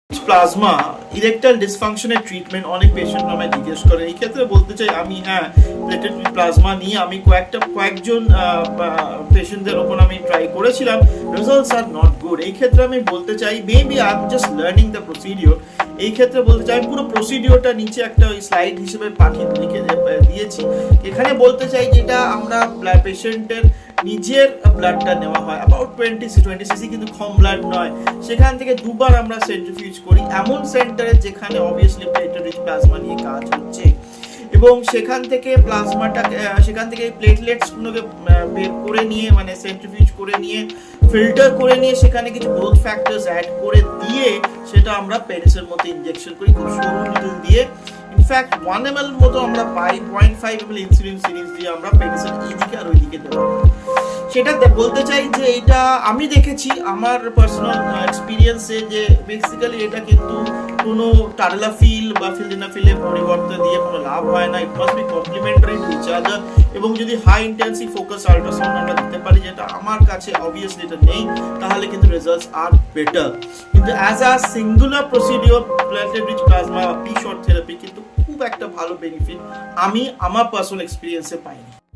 Plasma erectile ডিসফাংশনের treatment অনেক patient আমায় জিজ্ঞেস করে। এই ক্ষেত্রে বলতে চাই আমি প্লেটেড প্লাজমা নিয়ে আমি কয়েকজন পেশেন্টদের ওপর আমি ট্রাই করেছিলাম, রেজাল্টস আর নট গুড। এই ক্ষেত্রে আমি বলতে চাই maybe I am just learning the procedure. এই ক্ষেত্রে বলতে চাই পুরো প্রসিডিওরটা নিচে একটা ওই স্লাইড হিসেবে পাঠিয়ে লিখে দিয়েছি। এখানে বলতে চাই যেটা আমরা পেশেন্টের নিজের ব্লাডটা নেওয়া হয় অ্যাবাউট 20 সিসি, কিন্তু কম ব্লাড নয়। সেখান থেকে দুবার আমরা সেন্ট্রিফিউজ করি এমন সেন্টারে যেখানে অবভিয়াসলি প্লেটেড রিচ প্লাজমা নিয়ে কাজ হচ্ছে, এবং সেখান থেকে সেখান থেকে প্লেটলেটস গুলোকে বের করে নিয়ে মানে সেন্ট্রিফিউজ করে নিয়ে ফিল্টার করে নিয়ে সেখানে কিছু গ্রোথ ফ্যাক্টরস অ্যাড করে দিয়ে সেটা আমরা পেনিসের মতো ইনজেকশন করি খুব সরু নিডল দিয়ে। ইনফ্যাক্ট 1 ml মতো আমরা পাই, 0.5 ml ইনসুলিন সিরিজ দিয়ে আমরা পেনিসের এইদিকে আর ওইদিকে দেবো। সেটা বলতে চাই যে এটা আমি দেখেছি আমার পার্সোনাল এক্সপিরিয়েন্সে যে বেসিক্যালি এটা কিন্তু কোনো টাডালাফিল বা ফিলদিনাফিলের পরিবর্তে দিয়ে কোনো লাভ হয় না। It must be complementary to each other, এবং যদি হাই ইন্টেন্সিভ ফোকাস আল্ট্রাসাউন্ড আমরা দিতে পারি, যেটা আমার কাছে অবভিয়াসলি এটা নেই, তাহলে কিন্তু রেজাল্টস আর বেটার। কিন্তু as a singular procedure platelet rich plasma P short therapy কিন্তু খুব একটা ভালো বেনিফিট আমি আমার পার্সোনাল এক্সপিরিয়েন্সে পাইনি।